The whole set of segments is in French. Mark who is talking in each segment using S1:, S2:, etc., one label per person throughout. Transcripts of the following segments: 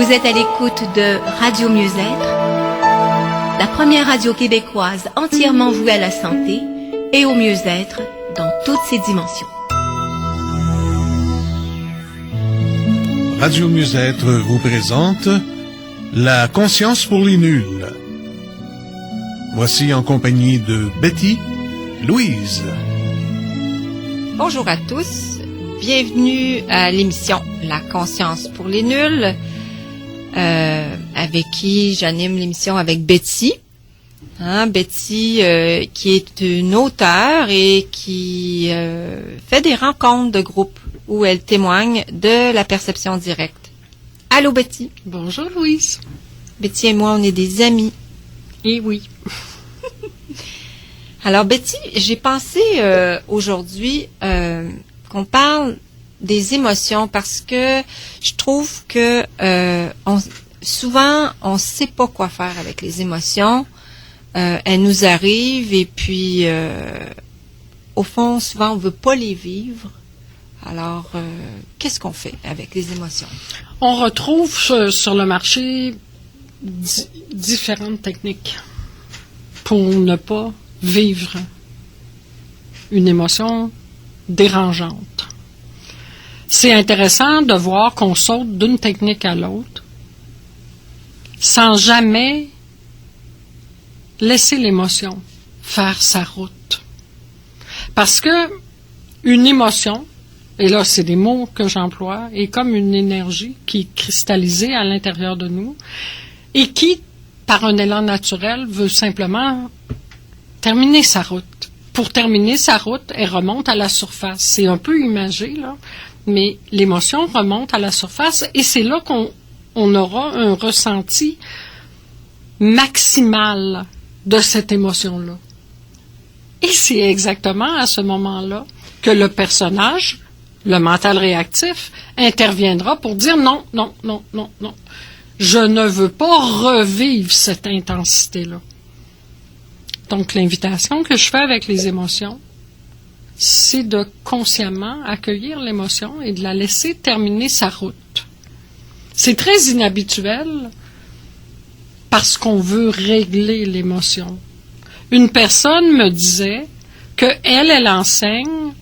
S1: Vous êtes à l'écoute de Radio Mieux-être, la première radio québécoise entièrement vouée à la santé et au mieux-être dans toutes ses dimensions.
S2: Radio Mieux-être vous présente La conscience pour les nuls. Voici en compagnie de Betty, Louise.
S3: Bonjour à tous, bienvenue à l'émission La conscience pour les nuls, avec qui j'anime l'émission avec Betty. Betty qui est une auteure et qui fait des rencontres de groupe où elle témoigne de la perception directe. Allô Betty.
S4: Bonjour Louise.
S3: Betty et moi, on est des amis.
S4: Eh oui.
S3: Alors Betty, j'ai pensé aujourd'hui qu'on parle des émotions parce que je trouve que souvent on sait pas quoi faire avec les émotions. Elles nous arrivent et puis au fond souvent on veut pas les vivre. Alors qu'est-ce qu'on fait avec les émotions?
S4: On retrouve sur le marché différentes techniques pour ne pas vivre une émotion dérangeante. C'est intéressant de voir qu'on saute d'une technique à l'autre sans jamais laisser l'émotion faire sa route. Parce que une émotion, et là c'est des mots que j'emploie, est comme une énergie qui est cristallisée à l'intérieur de nous et qui, par un élan naturel, veut simplement terminer sa route. Pour terminer sa route, elle remonte à la surface. C'est un peu imagé, là, mais l'émotion remonte à la surface et c'est là qu'on aura un ressenti maximal de cette émotion-là. Et c'est exactement à ce moment-là que le personnage, le mental réactif, interviendra pour dire non, non, non, non, non. Je ne veux pas revivre cette intensité-là. Donc, l'invitation que je fais avec les émotions, c'est de consciemment accueillir l'émotion et de la laisser terminer sa route. C'est très inhabituel parce qu'on veut régler l'émotion. Une personne me disait qu'elle enseigne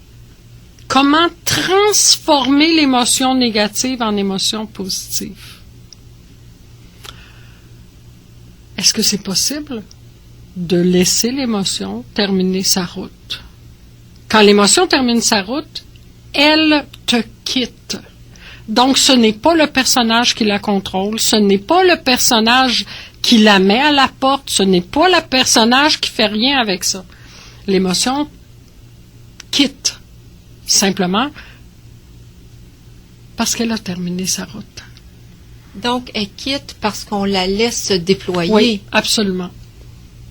S4: comment transformer l'émotion négative en émotion positive. Est-ce que c'est possible de laisser l'émotion terminer sa route? Quand l'émotion termine sa route, elle te quitte. Donc, ce n'est pas le personnage qui la contrôle, ce n'est pas le personnage qui la met à la porte, ce n'est pas le personnage qui fait rien avec ça. L'émotion quitte, simplement parce qu'elle a terminé sa route.
S3: Donc, elle quitte parce qu'on la laisse se déployer.
S4: Oui, absolument.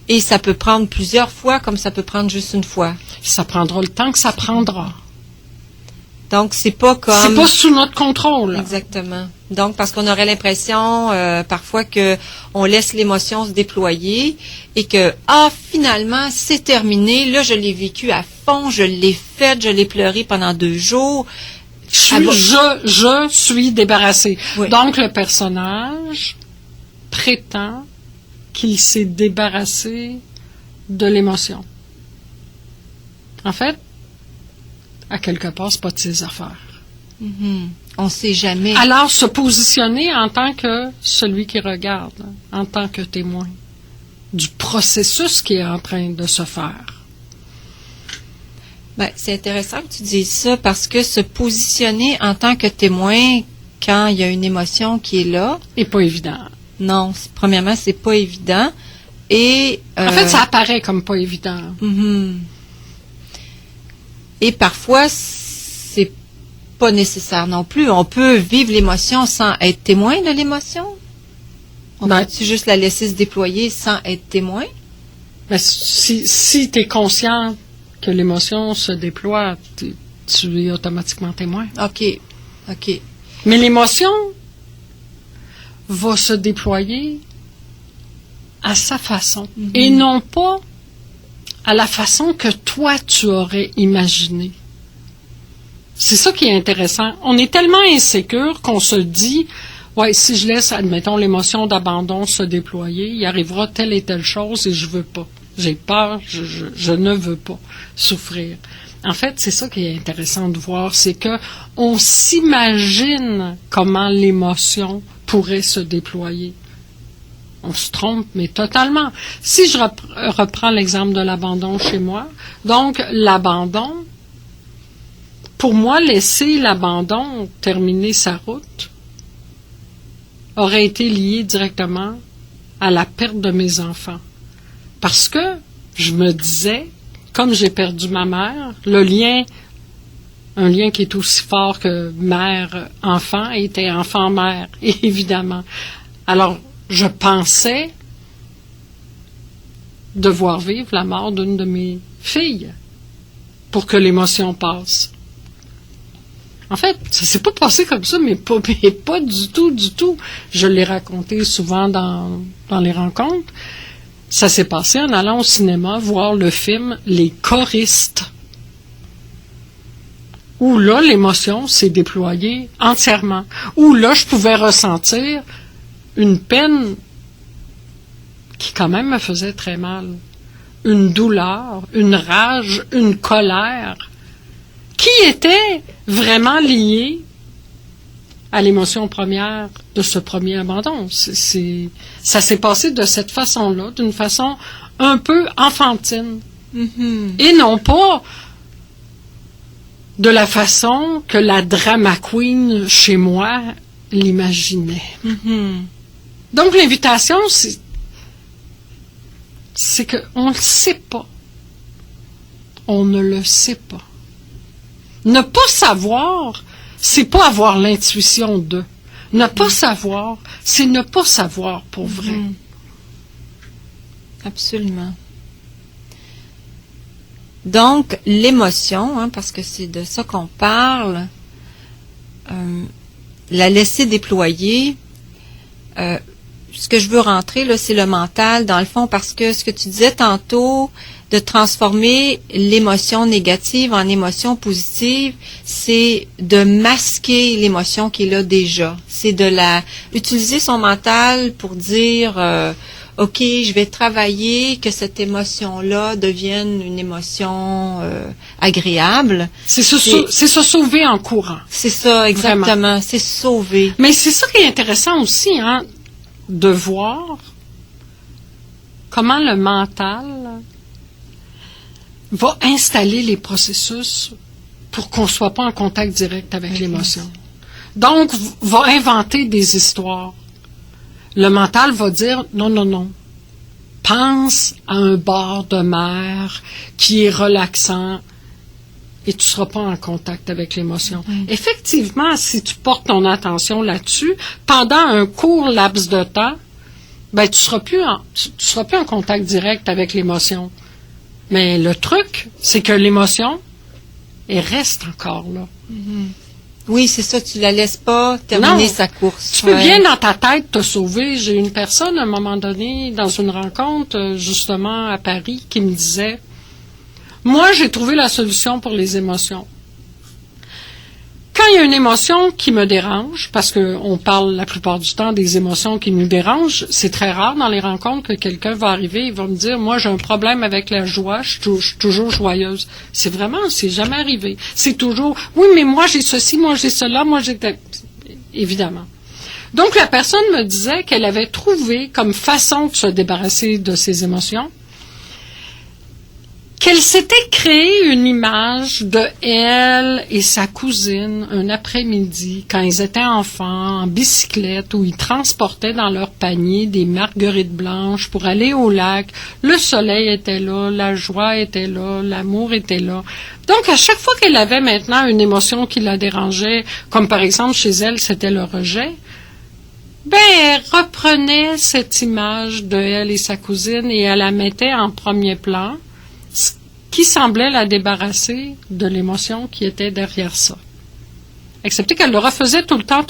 S3: Et ça peut prendre plusieurs fois comme ça peut prendre juste une fois.
S4: Ça prendra le temps que ça prendra.
S3: Donc, c'est pas comme...
S4: C'est pas sous notre contrôle.
S3: Exactement. Donc, parce qu'on aurait l'impression parfois que on laisse l'émotion se déployer et que, finalement, c'est terminé. Là, je l'ai vécu à fond, je l'ai fait, je l'ai pleuré pendant 2 jours.
S4: Je suis débarrassée.
S3: Oui.
S4: Donc, le personnage prétend qu'il s'est débarrassé de l'émotion. En fait, à quelque part, c'est pas de ses affaires.
S3: Mm-hmm. On ne sait jamais.
S4: Alors, se positionner en tant que celui qui regarde, en tant que témoin du processus qui est en train de se faire.
S3: Ben, c'est intéressant que tu dises ça parce que se positionner en tant que témoin quand il y a une émotion qui est là...
S4: n'est pas évident.
S3: Non, premièrement, c'est pas évident. Et
S4: en fait, ça apparaît comme pas évident.
S3: Mm-hmm. Et parfois, c'est pas nécessaire non plus. On peut vivre l'émotion sans être témoin de l'émotion. On peut-tu juste la laisser se déployer sans être témoin?
S4: Ben, si tu es conscient que l'émotion se déploie, tu es automatiquement témoin.
S3: OK.
S4: Mais l'émotion va se déployer à sa façon et non pas à la façon que toi tu aurais imaginé. C'est ça qui est intéressant. On est tellement insécure qu'on se dit Ouais, si je laisse, admettons, l'émotion d'abandon se déployer, il arrivera telle et telle chose et je veux pas. J'ai peur, je ne veux pas souffrir. En fait, c'est ça qui est intéressant de voir, c'est que on s'imagine comment l'émotion pourrait se déployer. On se trompe, mais totalement. Si je reprends l'exemple de l'abandon chez moi, donc l'abandon, pour moi, laisser l'abandon terminer sa route aurait été lié directement à la perte de mes enfants. Parce que je me disais, comme j'ai perdu ma mère, un lien qui est aussi fort que mère-enfant, était enfant-mère, évidemment. Alors, je pensais devoir vivre la mort d'une de mes filles pour que l'émotion passe. En fait, ça s'est pas passé comme ça, mais pas du tout, du tout. Je l'ai raconté souvent dans les rencontres. Ça s'est passé en allant au cinéma voir le film Les choristes, où là, l'émotion s'est déployée entièrement. Où là, je pouvais ressentir une peine qui quand même me faisait très mal. Une douleur, une rage, une colère, qui était vraiment liée à l'émotion première de ce premier abandon. Ça s'est passé de cette façon-là, d'une façon un peu enfantine.
S3: Mhm.
S4: Et non pas de la façon que la drama queen chez moi l'imaginait.
S3: Mhm.
S4: Donc l'invitation, c'est qu'on ne le sait pas. On ne le sait pas. Ne pas savoir, c'est pas avoir l'intuition de. Ne pas savoir, c'est ne pas savoir pour vrai.
S3: Mhm. Absolument. Donc, l'émotion, parce que c'est de ça qu'on parle, la laisser déployer. Ce que je veux rentrer, là, c'est le mental, dans le fond, parce que ce que tu disais tantôt, de transformer l'émotion négative en émotion positive, c'est de masquer l'émotion qui est là déjà. C'est de utiliser son mental pour dire, OK, je vais travailler que cette émotion-là devienne une émotion agréable.
S4: C'est se sauver en courant.
S3: C'est ça, exactement. Vraiment. C'est se sauver.
S4: Mais c'est ça qui est intéressant aussi, de voir comment le mental va installer les processus pour qu'on ne soit pas en contact direct avec l'émotion. Donc, va inventer des histoires. Le mental va dire, non. Pense à un bord de mer qui est relaxant et tu ne seras pas en contact avec l'émotion. Effectivement, si tu portes ton attention là-dessus, pendant un court laps de temps, tu ne seras plus en contact direct avec l'émotion. Mais le truc, c'est que l'émotion, elle reste encore là.
S3: Mm-hmm. Oui, c'est ça, tu la laisses pas terminer sa course.
S4: Tu peux bien dans ta tête te sauver. J'ai une personne, à un moment donné, dans une rencontre, justement, à Paris, qui me disait, moi, j'ai trouvé la solution pour les émotions. Quand il y a une émotion qui me dérange, parce qu'on parle la plupart du temps des émotions qui nous dérangent, c'est très rare dans les rencontres que quelqu'un va arriver et va me dire, moi j'ai un problème avec la joie, je suis toujours joyeuse. C'est jamais arrivé. C'est toujours, oui mais moi j'ai ceci, moi j'ai cela, moi j'ai... Évidemment. Donc la personne me disait qu'elle avait trouvé comme façon de se débarrasser de ses émotions, qu'elle s'était créé une image de elle et sa cousine un après-midi, quand ils étaient enfants, en bicyclette, où ils transportaient dans leur panier des marguerites blanches pour aller au lac. Le soleil était là, la joie était là, l'amour était là. Donc, à chaque fois qu'elle avait maintenant une émotion qui la dérangeait, comme par exemple chez elle, c'était le rejet, elle reprenait cette image de elle et sa cousine et elle la mettait en premier plan, qui semblait la débarrasser de l'émotion qui était derrière ça. Excepté qu'elle le refaisait tout le temps.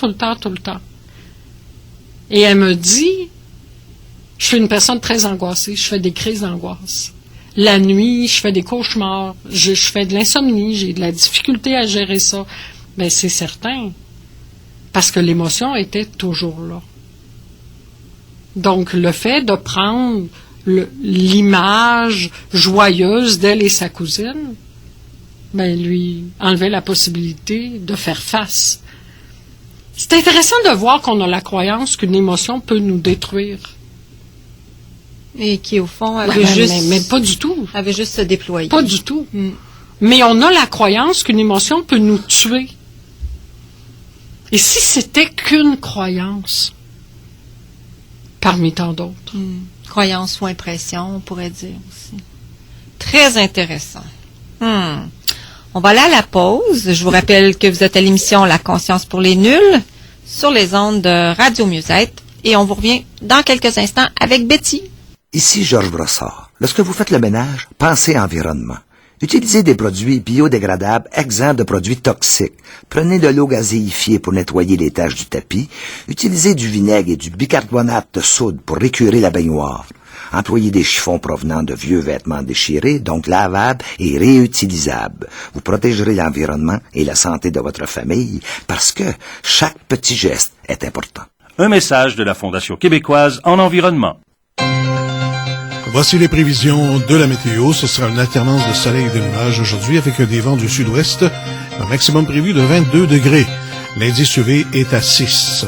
S4: Et elle me dit, je suis une personne très angoissée, je fais des crises d'angoisse. La nuit, je fais des cauchemars, je fais de l'insomnie, j'ai de la difficulté à gérer ça. C'est certain. parce que l'émotion était toujours là. Donc, le fait de prendre l'image joyeuse d'elle et sa cousine, ben, lui enlevait la possibilité de faire face. C'est intéressant de voir qu'on a la croyance qu'une émotion peut nous détruire.
S3: Et qui, au fond, avait
S4: Mais pas du tout.
S3: avait juste se déployer.
S4: Pas du tout. Mais on a la croyance qu'une émotion peut nous tuer. Et si c'était qu'une croyance, parmi tant d'autres.
S3: Croyance ou impression, on pourrait dire aussi. Très intéressant. On va aller à la pause. Je vous rappelle que vous êtes à l'émission La conscience pour les nuls sur les ondes de Radio Mieux-être. Et on vous revient dans quelques instants avec Betty.
S5: Ici Georges Brossard. Lorsque vous faites le ménage, pensez environnement. Utilisez des produits biodégradables exempts de produits toxiques. Prenez de l'eau gazéifiée pour nettoyer les taches du tapis. Utilisez du vinaigre et du bicarbonate de soude pour récurer la baignoire. Employez des chiffons provenant de vieux vêtements déchirés, donc lavables et réutilisables. Vous protégerez l'environnement et la santé de votre famille parce que chaque petit geste est important.
S6: Un message de la Fondation québécoise en environnement.
S2: Voici les prévisions de la météo. Ce sera une alternance de soleil et de nuages aujourd'hui avec des vents du sud-ouest. Un maximum prévu de 22 degrés. L'indice UV est à 6.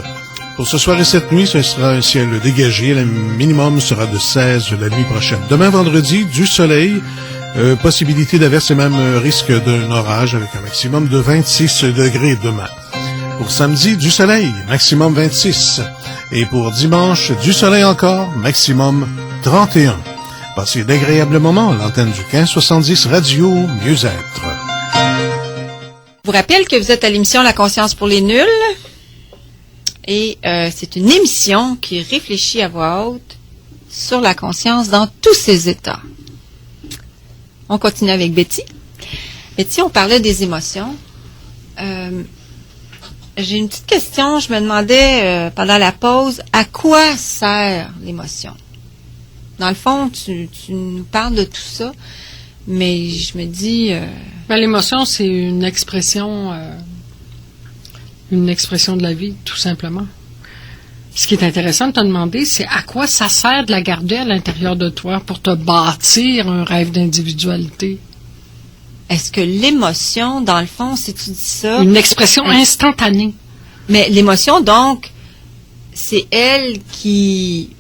S2: Pour ce soir et cette nuit, ce sera un ciel dégagé. Le minimum sera de 16 la nuit prochaine. Demain vendredi, du soleil. Possibilité d'averse et même risque d'un orage avec un maximum de 26 degrés demain. Pour samedi, du soleil, maximum 26. Et pour dimanche, du soleil encore, maximum 31. Passez d'agréables moments à l'antenne du 1570 Radio Mieux-être.
S3: Je vous rappelle que vous êtes à l'émission La conscience pour les nuls. Et c'est une émission qui réfléchit à voix haute sur la conscience dans tous ses états. On continue avec Betty. Betty, on parlait des émotions. J'ai une petite question. Je me demandais pendant la pause, à quoi sert l'émotion? Dans le fond, tu nous parles de tout ça, mais je me dis...
S4: l'émotion, c'est une expression de la vie, tout simplement. Ce qui est intéressant de te demander, c'est à quoi ça sert de la garder à l'intérieur de toi pour te bâtir un rêve d'individualité?
S3: Est-ce que l'émotion, dans le fond, si tu dis ça...
S4: Une expression instantanée.
S3: Mais l'émotion, donc, c'est elle qui...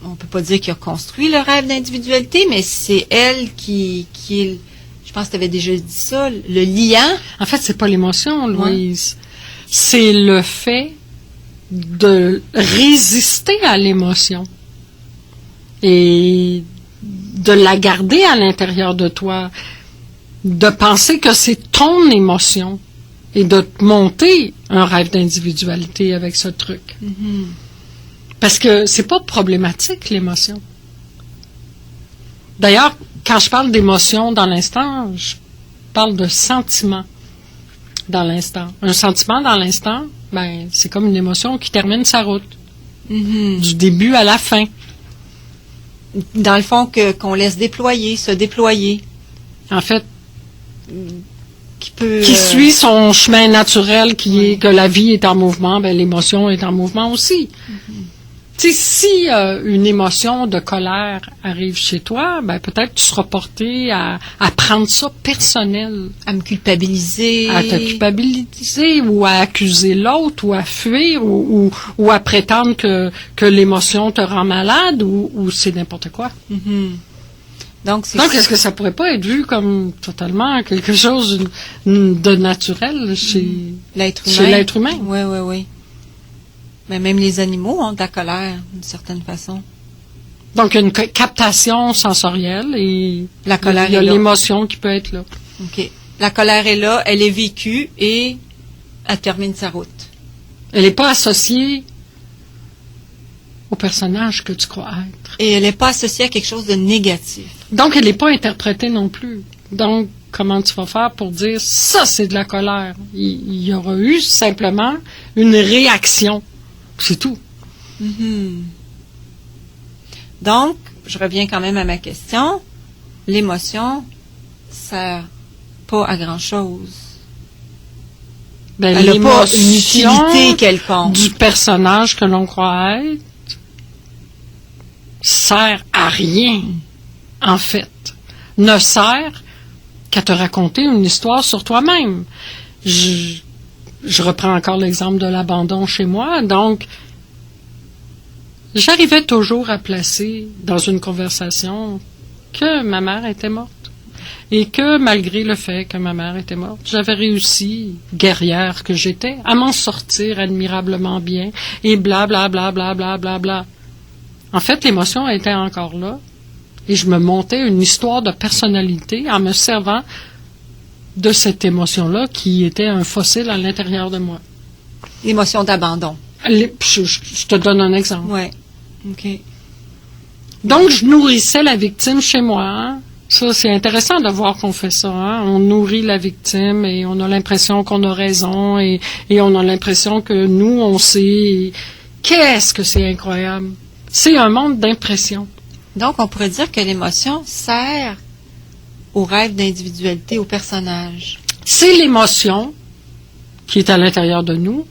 S3: On peut pas dire qui a construit le rêve d'individualité, mais c'est elle qui est... Je pense que tu avais déjà dit ça, le liant.
S4: En fait, c'est pas l'émotion, Louise. Ouais. C'est le fait de résister à l'émotion et de la garder à l'intérieur de toi, de penser que c'est ton émotion et de te monter un rêve d'individualité avec ce truc. Mm-hmm. Parce que c'est pas problématique, l'émotion. D'ailleurs, quand je parle d'émotion dans l'instant, je parle de sentiment dans l'instant. Un sentiment dans l'instant, c'est comme une émotion qui termine sa route. Mm-hmm. Du début à la fin.
S3: Dans le fond, qu'on laisse se déployer.
S4: En fait, qui suit son chemin naturel, qui est que la vie est en mouvement, l'émotion est en mouvement aussi. Mm-hmm. Tu sais, si une émotion de colère arrive chez toi, peut-être tu seras porté à prendre ça personnel.
S3: À me culpabiliser.
S4: À te culpabiliser ou à accuser l'autre ou à fuir ou à prétendre que l'émotion te rend malade ou c'est n'importe quoi.
S3: Mm-hmm. Donc,
S4: est-ce que ça pourrait pas être vu comme totalement quelque chose de naturel chez l'être humain?
S3: Oui. Mais même les animaux ont de la colère, d'une certaine façon.
S4: Donc, une captation sensorielle et
S3: la colère
S4: il y a l'émotion qui peut être là.
S3: OK. La colère est là, elle est vécue et elle termine sa route.
S4: Elle n'est pas associée au personnage que tu crois être.
S3: Et elle n'est pas associée à quelque chose de négatif.
S4: Donc, elle n'est pas interprétée non plus. Donc, comment tu vas faire pour dire ça, c'est de la colère? Il y aura eu simplement une réaction. C'est tout.
S3: Mm-hmm. Donc, je reviens quand même à ma question. L'émotion sert pas à grand-chose.
S4: Ben,
S3: Elle n'a pas une
S4: l'émotion
S3: utilité quelconque.
S4: du personnage que l'on croit être sert à rien, en fait. Ne sert qu'à te raconter une histoire sur toi-même. Je reprends encore l'exemple de l'abandon chez moi. Donc, j'arrivais toujours à placer dans une conversation que ma mère était morte. Et que malgré le fait que ma mère était morte, j'avais réussi, guerrière que j'étais, à m'en sortir admirablement bien. Et bla bla bla bla bla bla bla. En fait, l'émotion était encore là. Et je me montais une histoire de personnalité en me servant de cette émotion-là qui était un fossile à l'intérieur de moi.
S3: L'émotion d'abandon.
S4: Je te donne un exemple.
S3: Ouais. OK.
S4: Donc, je nourrissais la victime chez moi. Hein? Ça, c'est intéressant de voir qu'on fait ça. Hein? On nourrit la victime et on a l'impression qu'on a raison et on a l'impression que nous, on sait. Qu'est-ce que c'est incroyable? C'est un monde d'impression.
S3: Donc, on pourrait dire que l'émotion sert au rêve d'individualité, au personnage.
S4: C'est l'émotion qui est à l'intérieur de nous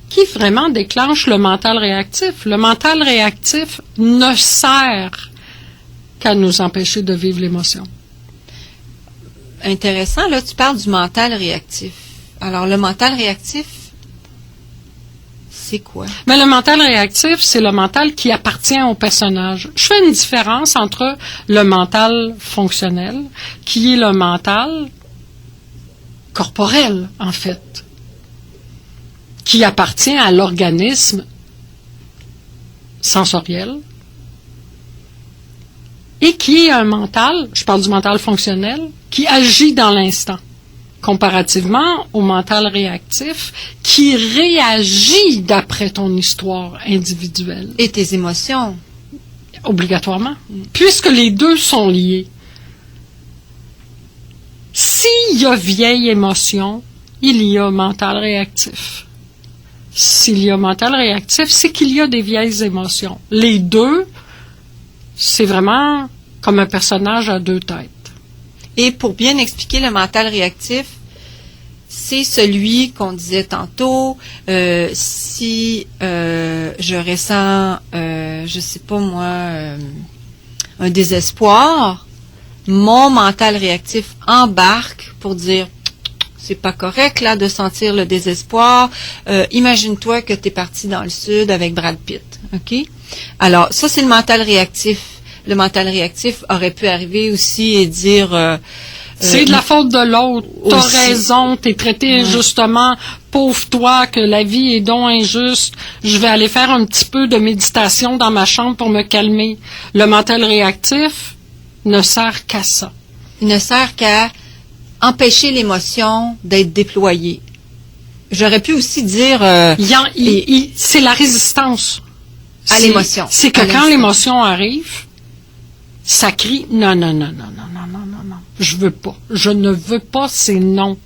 S4: qui vraiment déclenche le mental réactif. Le mental réactif ne sert qu'à nous empêcher de vivre l'émotion.
S3: Intéressant, là, tu parles du mental réactif. Alors, le mental réactif, c'est quoi?
S4: Mais le mental réactif, c'est le mental qui appartient au personnage. Je fais une différence entre le mental fonctionnel, qui est le mental corporel, en fait, qui appartient à l'organisme sensoriel, et qui est un mental, je parle du mental fonctionnel, qui agit dans l'instant, comparativement au mental réactif, qui réagit d'après ton histoire individuelle.
S3: Et tes émotions.
S4: Obligatoirement. Puisque les deux sont liés. S'il y a vieille émotion, il y a mental réactif. S'il y a mental réactif, c'est qu'il y a des vieilles émotions. Les deux, c'est vraiment comme un personnage à deux têtes.
S3: Et pour bien expliquer le mental réactif, c'est celui qu'on disait tantôt, si je ressens, je sais pas moi, un désespoir, mon mental réactif embarque pour dire c'est pas correct là de sentir le désespoir. Imagine-toi que tu es parti dans le sud avec Brad Pitt, OK? Alors, ça c'est le mental réactif. Le mental réactif aurait pu arriver aussi et dire
S4: c'est de la faute de l'autre. T'as
S3: aussi.
S4: raison, t'es traité injustement. Pauvre toi, que la vie est donc injuste. Je vais aller faire un petit peu de méditation dans ma chambre pour me calmer. Le mental réactif ne sert qu'à ça.
S3: Il ne sert qu'à empêcher l'émotion d'être déployée. J'aurais pu aussi dire
S4: c'est la résistance
S3: à l'émotion.
S4: C'est que quand l'émotion arrive, ça crie non, non, non, non, non, non, non, non, non. Je veux pas. Je ne veux pas, c'est non.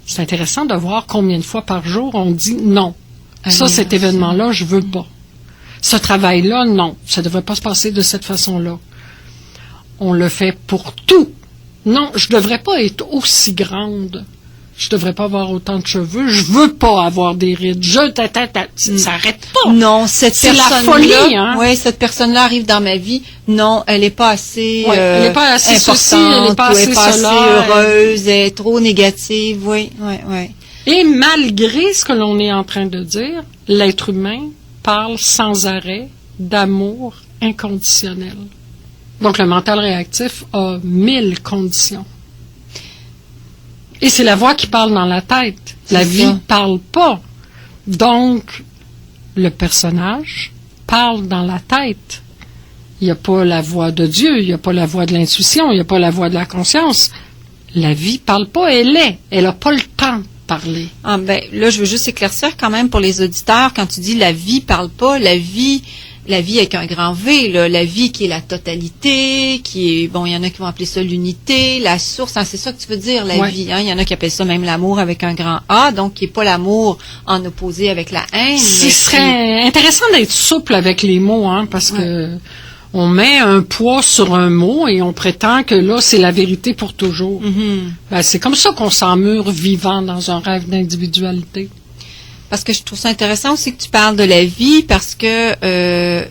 S4: C'est intéressant de voir combien de fois par jour on dit non. Ça, cet événement-là, je veux pas. Ce travail-là, non. Ça devrait pas se passer de cette façon-là. On le fait pour tout. Non, je devrais pas être aussi grande. Je devrais pas avoir autant de cheveux. Je veux pas avoir des rides. Ça s'arrête pas.
S3: Non,
S4: c'est la folie, hein.
S3: Oui, cette personne-là arrive dans ma vie. Non, elle est pas assez
S4: elle est pas assez
S3: importante,
S4: ceci, elle est pas assez
S3: assez heureuse, elle est trop négative. Oui, oui, oui.
S4: Et malgré ce que l'on est en train de dire, l'être humain parle sans arrêt d'amour inconditionnel. Donc le mental réactif a 1000 conditions. Et c'est la voix qui parle dans la tête. La vie parle pas. Donc, le personnage parle dans la tête. Il n'y a pas la voix de Dieu, il n'y a pas la voix de l'intuition, il n'y a pas la voix de la conscience. La vie parle pas, elle est. Elle n'a pas le temps de parler.
S3: Ah ben, là, je veux juste éclaircir quand même pour les auditeurs, quand tu dis la vie parle pas, la vie avec un grand V, là, la vie qui est la totalité, qui est, bon, il y en a qui vont appeler ça l'unité, la source, hein, c'est ça que tu veux dire, la vie, hein, il y en a qui appellent ça même l'amour avec un grand A, donc qui n'est pas l'amour en opposé avec la haine.
S4: Ce serait intéressant d'être souple avec les mots, hein, parce que on met un poids sur un mot et on prétend que là, c'est la vérité pour toujours. Ben, c'est comme ça qu'on s'emmure vivant dans un rêve d'individualité.
S3: Parce que je trouve ça intéressant aussi que tu parles de la vie, parce que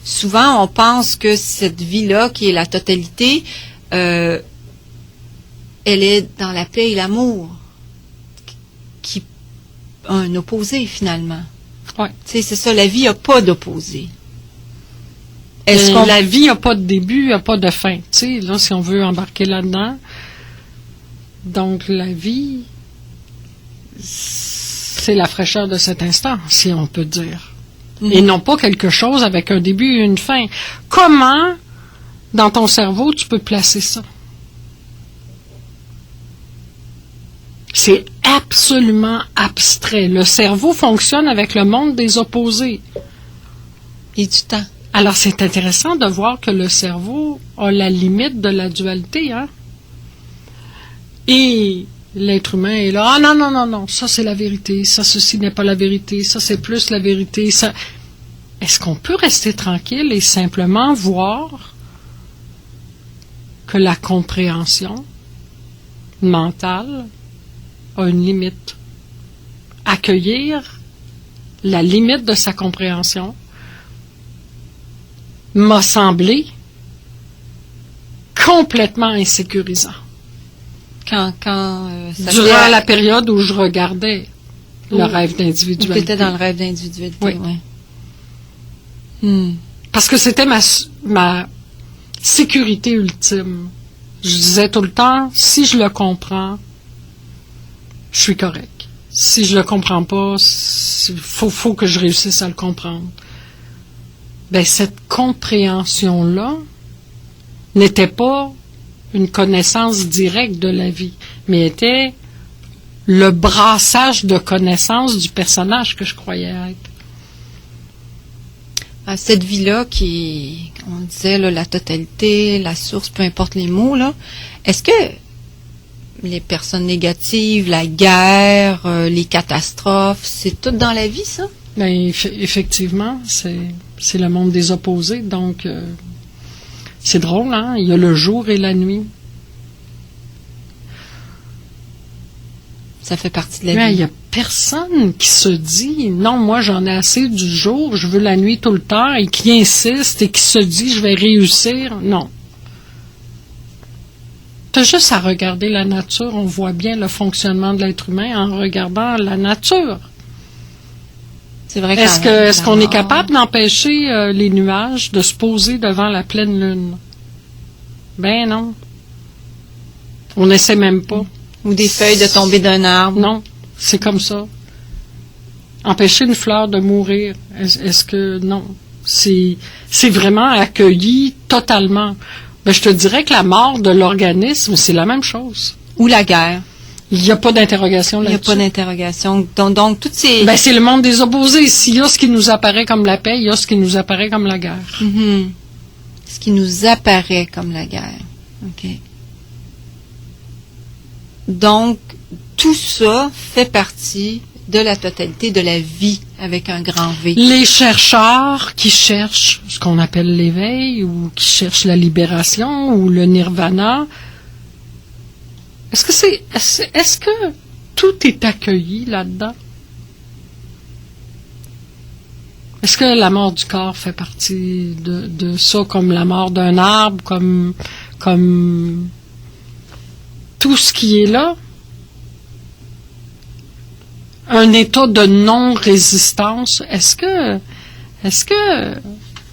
S3: souvent, on pense que cette vie-là, qui est la totalité, elle est dans la paix et l'amour, qui a un opposé, finalement.
S4: Ouais.
S3: Tu sais, c'est ça, la vie n'a pas d'opposé.
S4: La vie n'a pas de début, n'a pas de fin. Tu sais, là, si on veut embarquer là-dedans. Donc, la vie, c'est la fraîcheur de cet instant, si on peut dire. Et non pas quelque chose avec un début et une fin. Comment, dans ton cerveau, tu peux placer ça? C'est absolument abstrait. Le cerveau fonctionne avec le monde des opposés.
S3: Et du temps.
S4: Alors, c'est intéressant de voir que le cerveau a la limite de la dualité, hein? Et l'être humain est là. Ah non, non, non, non, ça c'est la vérité, ça ceci n'est pas la vérité, ça c'est plus la vérité, ça. Est-ce qu'on peut rester tranquille et simplement voir que la compréhension mentale a une limite? Accueillir la limite de sa compréhension m'a semblé complètement insécurisant.
S3: Ça
S4: Durant la période où je regardais le rêve d'individualité.
S3: Tu étais dans le rêve d'individualité,
S4: oui.
S3: Ouais.
S4: Parce que c'était ma sécurité ultime. Je disais tout le temps, si je le comprends, je suis correct. Si je le comprends pas, faut que je réussisse à le comprendre. Ben, cette compréhension-là n'était pas une connaissance directe de la vie, mais était le brassage de connaissances du personnage que je croyais être.
S3: Cette vie-là qui, on disait, là, la totalité, la source, peu importe les mots, là, est-ce que les personnes négatives, la guerre, les catastrophes, c'est tout dans la vie, ça?
S4: Ben, effectivement, c'est le monde des opposés, donc c'est drôle, hein? Il y a le jour et la nuit.
S3: Ça fait partie de la
S4: Mais
S3: vie.
S4: il n'y a personne qui se dit, non, moi j'en ai assez du jour, je veux la nuit tout le temps, et qui insiste et qui se dit, je vais réussir. Non. T'as juste à regarder la nature, on voit bien le fonctionnement de l'être humain en regardant la nature.
S3: C'est vrai.
S4: Est-ce qu'on est capable d'empêcher les nuages de se poser devant la pleine lune? Ben non. On n'essaie même pas.
S3: Ou des feuilles de tomber d'un arbre.
S4: Non, c'est comme ça. Empêcher une fleur de mourir, est-ce que non? C'est vraiment accueilli totalement. Ben, je te dirais que la mort de l'organisme, c'est la même chose.
S3: Ou la guerre.
S4: Il n'y a pas d'interrogation là-dessus.
S3: Il n'y a pas d'interrogation. Donc toutes ces...
S4: Ben, c'est le monde des opposés. S'il y a ce qui nous apparaît comme la paix, il y a ce qui nous apparaît comme la guerre.
S3: Mm-hmm. Ce qui nous apparaît comme la guerre. OK. Donc, tout ça fait partie de la totalité de la vie avec un grand V.
S4: Les chercheurs qui cherchent ce qu'on appelle l'éveil ou qui cherchent la libération ou le nirvana, est-ce que tout est accueilli là-dedans? Est-ce que la mort du corps fait partie de ça, comme la mort d'un arbre, comme tout ce qui est là? Un état de non-résistance. Est-ce que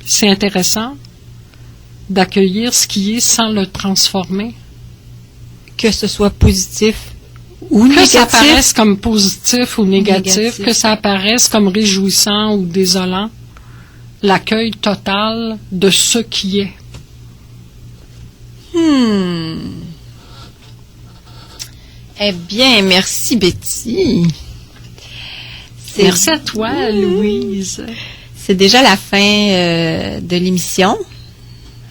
S4: c'est intéressant d'accueillir ce qui est sans le transformer?
S3: Que ce soit positif ou négatif.
S4: Que ça apparaisse comme positif ou négatif, que ça apparaisse comme réjouissant ou désolant. L'accueil total de ce qui est.
S3: Eh bien, merci Betty.
S4: Merci à toi, Louise.
S3: C'est déjà la fin de l'émission.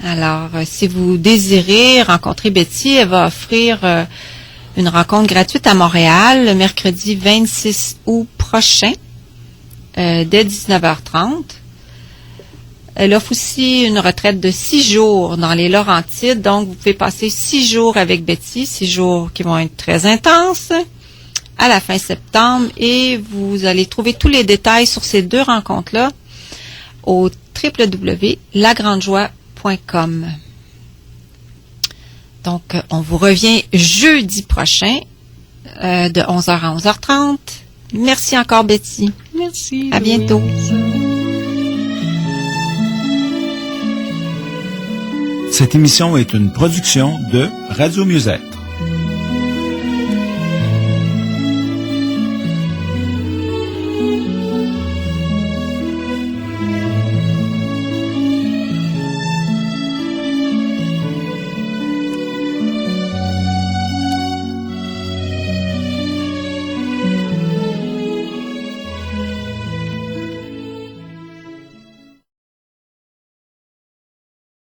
S3: Alors, si vous désirez rencontrer Betty, elle va offrir une rencontre gratuite à Montréal le mercredi 26 août prochain, dès 19h30. Elle offre aussi une retraite de 6 jours dans les Laurentides. Donc, vous pouvez passer 6 jours avec Betty, 6 jours qui vont être très intenses à la fin septembre. Et vous allez trouver tous les détails sur ces 2 rencontres-là au www.lagrandejoie.com. Donc, on vous revient jeudi prochain de 11h à 11h30. Merci encore, Betty.
S4: Merci.
S3: À bientôt.
S7: Cette émission est une production de Radio Musette.